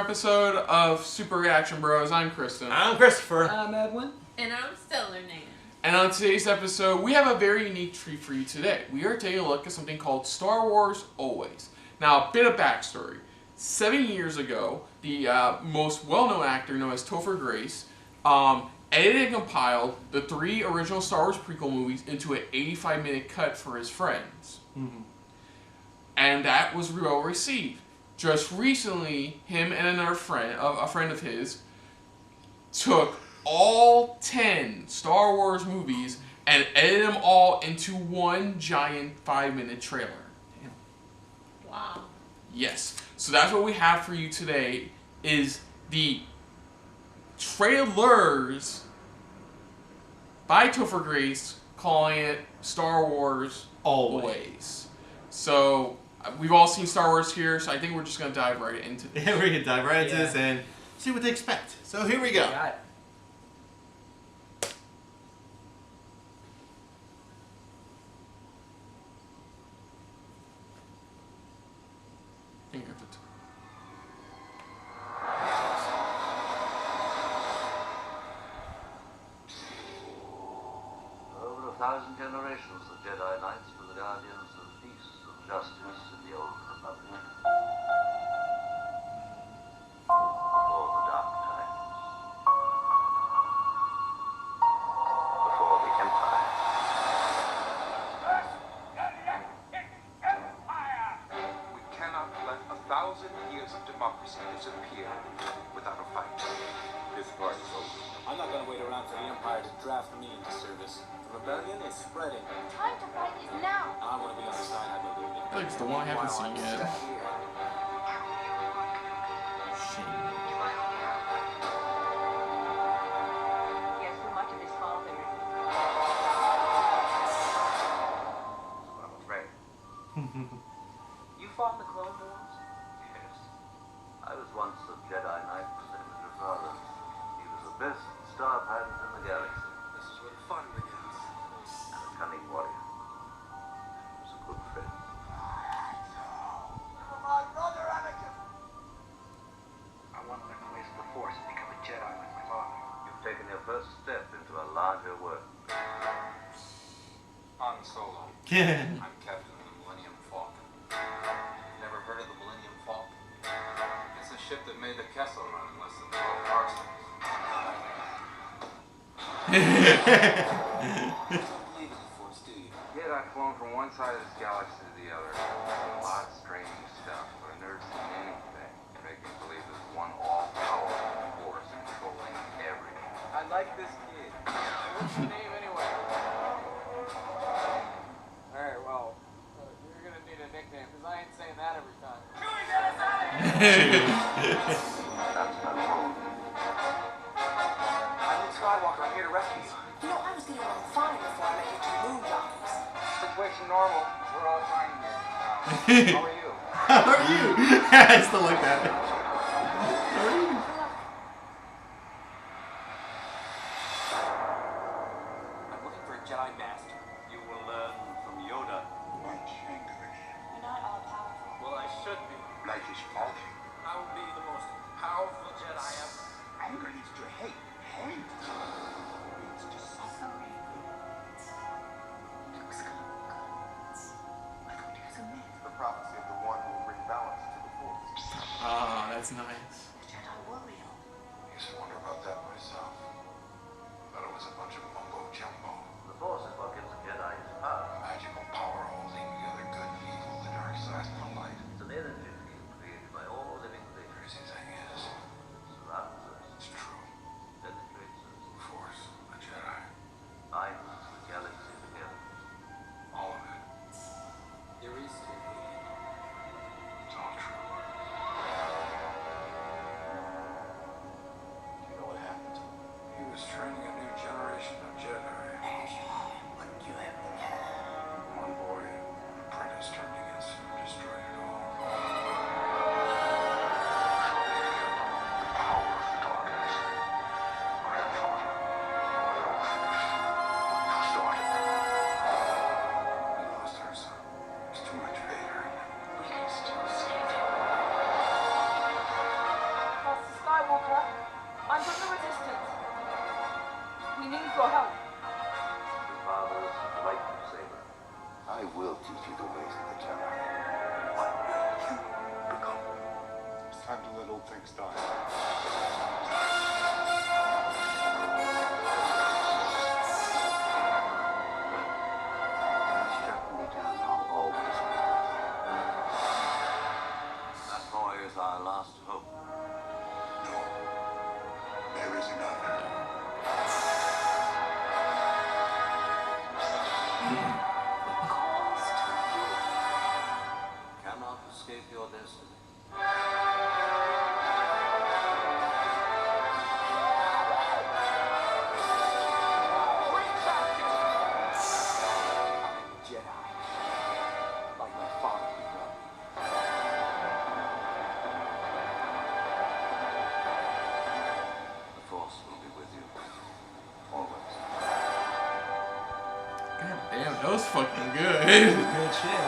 episode of Super Reaction Bros. I'm Kristen. I'm Christopher. I'm Edwin. And I'm Stellarnan. And on today's episode, we have a very unique treat for you today. We are taking a look at something called Star Wars Always. Now, a bit of backstory. 7 years ago, the most well-known actor known as Topher edited and compiled the 3 original Star Wars prequel movies into an 85-minute cut for his friends. And that was well received. Just recently, him and another friend, a friend of his, took all 10 Star Wars movies and edited them all into one giant 5-minute trailer. Wow. Yes. So that's what we have for you today, is the trailers by Topher Grace, calling it Star Wars Always. So we've all seen Star Wars here, so I think we're just going to dive right into this. We're going to dive right into this and see what they expect. So here we go. Got it. Over 1,000 generations, the Jedi Knights were the guardians of peace and justice in the Old Republic. Before the Dark Times. Before the Empire. We cannot let 1,000 years of democracy disappear without a fight. This fight is over. I'm not going to wait around for the Empire to draft me into service. The rebellion is spreading. Time to fight is now. I want to be on the side I believe in. I feel like it's the one I haven't seen yet. Guess so much of his father. I'm afraid. You fought in the Clone Wars? Yes. I was once a Jedi Knight for the same as your father. He was the best star pilot in the galaxy. This is where the fun begins. And a cunning warrior. He was a good friend. My brother Anakin! I want to learn the ways of the Force and become a Jedi like my father. You've taken your first step into a larger world. Han Solo. Yeah. I'm captain of the Millennium Falcon. Never heard of the Millennium Falcon? It's a ship that made the Kessel run in less than 12 parsecs. You don't believe in the Force, do you? Yet I've flown from one side of this galaxy to the other. A lot of strange stuff, but I've never seen anything to make me believe there's one all-powerful force controlling everything. I like this kid. What's your name anyway? Alright, well, you're gonna need a nickname, because I ain't saying that every time. Chewie, get us out of here! That's not all. I'm Luke Skywalker, I'm here to rescue you. You know, I was getting along fine before I met your 2 moon doctors. Situation normal. We're all fine here. How are you? How are you? I still like that. How are you? I'm looking for a Jedi Master. You will learn from Yoda. You're not all powerful. Well, I should be. Life is faulty. I will be the most powerful Jedi ever. Anger leads to hate. Hate leads to suffering. Luke Skywalker. I thought he was a myth. The prophecy of the one who will bring balance to the Force. Ah, that's nice. The Jedi warrior. Used to wonder about that myself. Thought it was a bunch of mumbo jumbo. The Force is what gives the Jedi his power. Magical power holding together good and evil, the dark side and the light. It's an energy field created by all living things. Crazy thing is, Surrounds us, it's true. penetrates us, Your father's lightsaber. I will teach you the ways of the Jedi. It's time to let old things die. Struck me down, I'll always that boy is our last hope. No. There is another. Cannot escape your destiny. Jedi. Like my father would love. The Force will be with you. Always. God damn, that was fucking good. Good shit.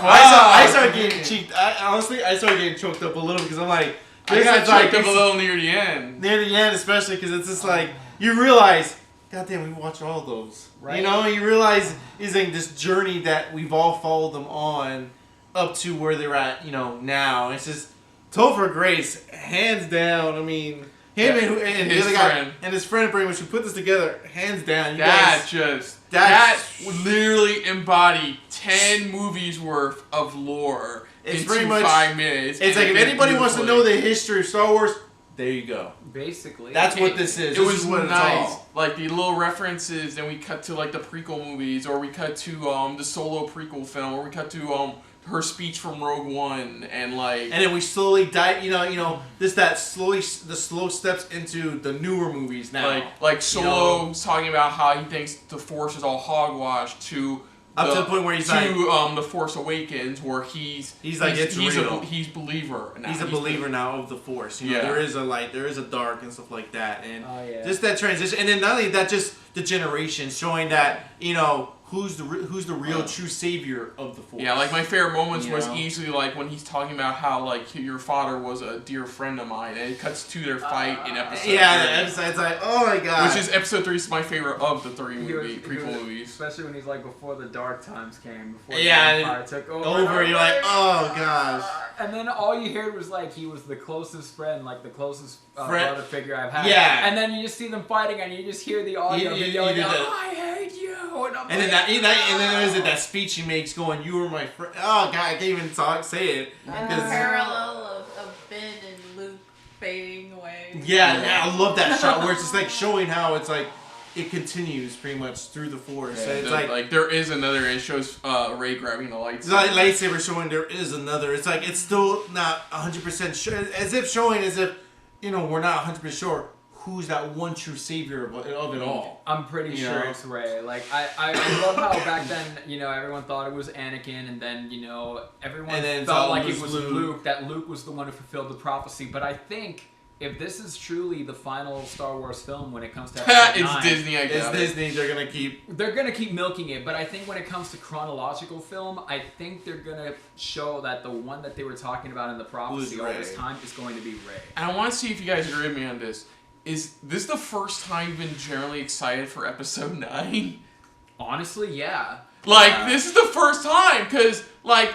Wow. I started getting cheeked. Honestly, I started getting choked up a little because I'm like, I this got is like choked up a little near the end. near the end, especially because it's just like you realize, God damn, we watched all those. Right. You know, you realize is like this journey that we've all followed them on up to where they're at. You know, now it's just Topher Grace, hands down. I mean, him and the his other guy friend. and his friend pretty much who put this together, hands down. You That guys, just that's- that literally embodied 10 movies worth of lore It's into pretty much- 5 minutes. it's and like if it did anybody wants to know beautifully. the history of Star Wars, there you go. Basically. That's what this is. It This was is what it's nice. all. Like the little references, and we cut to like the prequel movies, or we cut to the solo prequel film, or we cut to her speech from Rogue One, and like. And then we slowly dive, you know, the slow steps into the newer movies now. Like Solo's talking about how he thinks the Force is all hogwash to Up to the point where he's to like- the Force Awakens, where he's like, it's real. he's believer. Now. He's a believer now of the Force. You know, Yeah. there is a light, there is a dark, and stuff like that. And Oh, yeah. just that transition, and then not only that, just the generation showing that who's the real true savior of the Force. Yeah, like my favorite moments You was know? easily like when he's talking about how like your father was a dear friend of mine, and it cuts to their fight in episode. Yeah, 3, the episode's like, oh my god. which is episode 3 is my favorite of the 3 He was- prequel he was- movies. Especially when he's like before the dark times came, before Yeah, the Empire took over. over. You're like, oh gosh. And then all you heard was like he was the closest friend, like the closest Friend- brother figure I've had. Yeah. And then you just see them fighting, and you just hear the audio. You video did yell, that. I hate you. And, I'm And then like, and then there's that speech he makes going, "You were my friend." Oh god, I can't even say it. And the 'Cause- parallel of Ben and Luke fading away. Yeah, I love that shot where it's just like showing how it's like it continues pretty much through the Force. Yeah, And it's like there is another. It shows Rey grabbing the it's lightsaber. like lightsaber showing there is another. It's like it's still not 100% sure, as if we're not 100% sure who's that one true savior of it all. I'm pretty You sure know? it's Rey. Like I love how back then, everyone thought it was Anakin, and then everyone And then it's felt all like was it was Luke. Luke. That Luke was the one who fulfilled the prophecy. But I think if this is truly the final Star Wars film when it comes to episode It's 9, Disney. I It's guess. Disney. They're gonna keep milking it. But I think when it comes to chronological film, I think they're gonna show that the one that they were talking about in the prophecy Was all this Rey. time is going to be Rey. And I want to see if you guys agree with me on this. Is this the first time you've been generally excited for episode 9? Honestly, yeah. Like, this is the first time, because, like,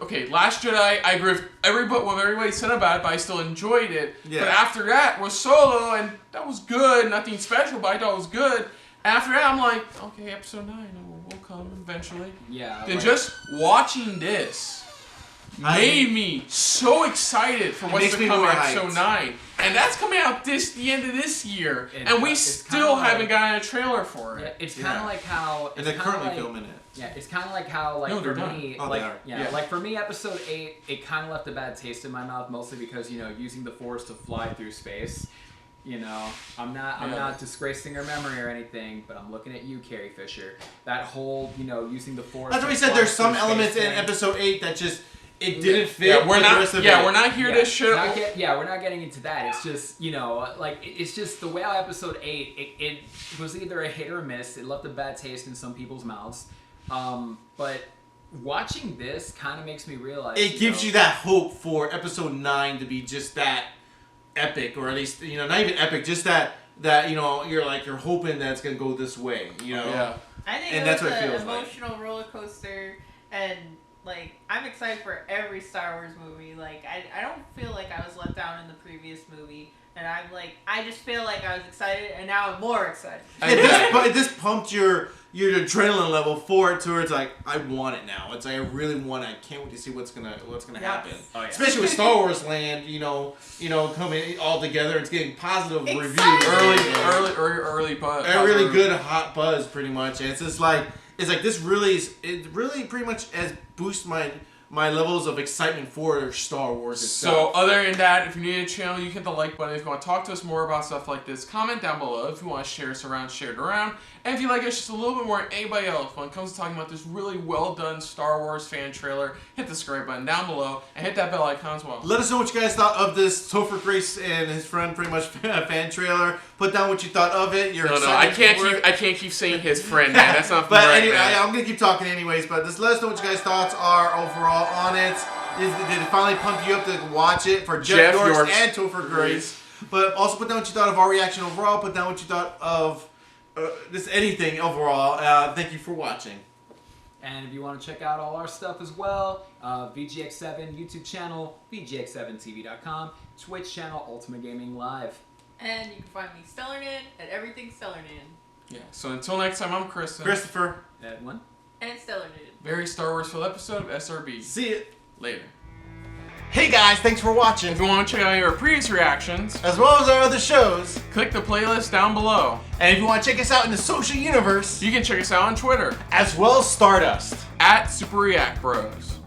okay, Last Jedi, I agree with what everybody said about it, but I still enjoyed it. Yeah. But after that was Solo, and that was good, nothing special, but I thought it was good. After that, I'm like, okay, episode 9 will come eventually. Yeah. Then right. just watching this made me so excited for what's makes to me come in more episode hyped. 9. And that's coming out the end of this year. It- And we it's still kinda like- haven't gotten a trailer for Yeah, it. it's kind of Yeah. like how. and it's they're kinda currently like- filming it. Yeah, it's kind of like how, like, No, for they're me, not. Oh, like, they are. Yeah. like for me, episode 8, it kind of left a bad taste in my mouth, mostly because using the Force to fly through space. I'm not disgracing her memory or anything, but I'm looking at you, Carrie Fisher. That whole, using the Force. That's what we to said. fly There's some through elements space in thing. episode 8 that just it didn't fit. Yeah, we're with the not. rest of Yeah, it. we're not here Yeah, to show. we're not getting into that. It's just, it's just the way how episode 8, it was either a hit or a miss. It left a bad taste in some people's mouths. But watching this kind of makes me realize It gives you that hope for episode 9 to be just that epic, or at least not even epic, just that that you're hoping that it's gonna go this way. Yeah. I think And it that's was what it an feels like. emotional roller coaster, and like I'm excited for every Star Wars movie. Like I don't feel like I was let down in the previous movie, and I just feel like I was excited, and now I'm more excited. This pumped your adrenaline level forward towards like I want it now. It's like I really want it. I can't wait to see what's gonna happen. Oh, yeah. Especially with Star Wars Land, coming all together. It's getting positive reviews. Early buzz. A really good hot buzz, pretty much. And it's just like this really pretty much has boosted my levels of excitement for Star Wars itself. So other than that, if you're new to the channel, you hit the like button. If you want to talk to us more about stuff like this, comment down below. If you want to share us around, share it around. And if you like us just a little bit more than anybody else when it comes to talking about this really well done Star Wars fan trailer, hit the subscribe button down below and hit that bell icon as well. Let us know what you guys thought of this Topher Grace and his friend pretty much fan trailer. Put down what you thought of it. I can't keep saying his friend, man. That's not But right, anyway, man. I'm gonna keep talking anyways. But just let us know what you guys' thoughts are overall on it. Did it finally pump you up to watch it for Jeff Yorks and Topher Grace? But also put down what you thought of our reaction overall. Put down what you thought of just anything overall. Thank you for watching. And if you want to check out all our stuff as well, VGX7 YouTube channel, VGX7TV.com, Twitch channel, Ultima Gaming Live. And you can find me Stellarnan at everything Stellarnan. Yeah. So until next time, I'm Kristen. Christopher. Edwin. And Stellarnan. Very Star Wars filled episode of SRB. See it. Later. Hey guys, thanks for watching. If you want to check out our previous reactions, As well as our other shows. click the playlist down below. And if you want to check us out in the social universe, You can check us out on Twitter as well as Stardust. at Super React Bros.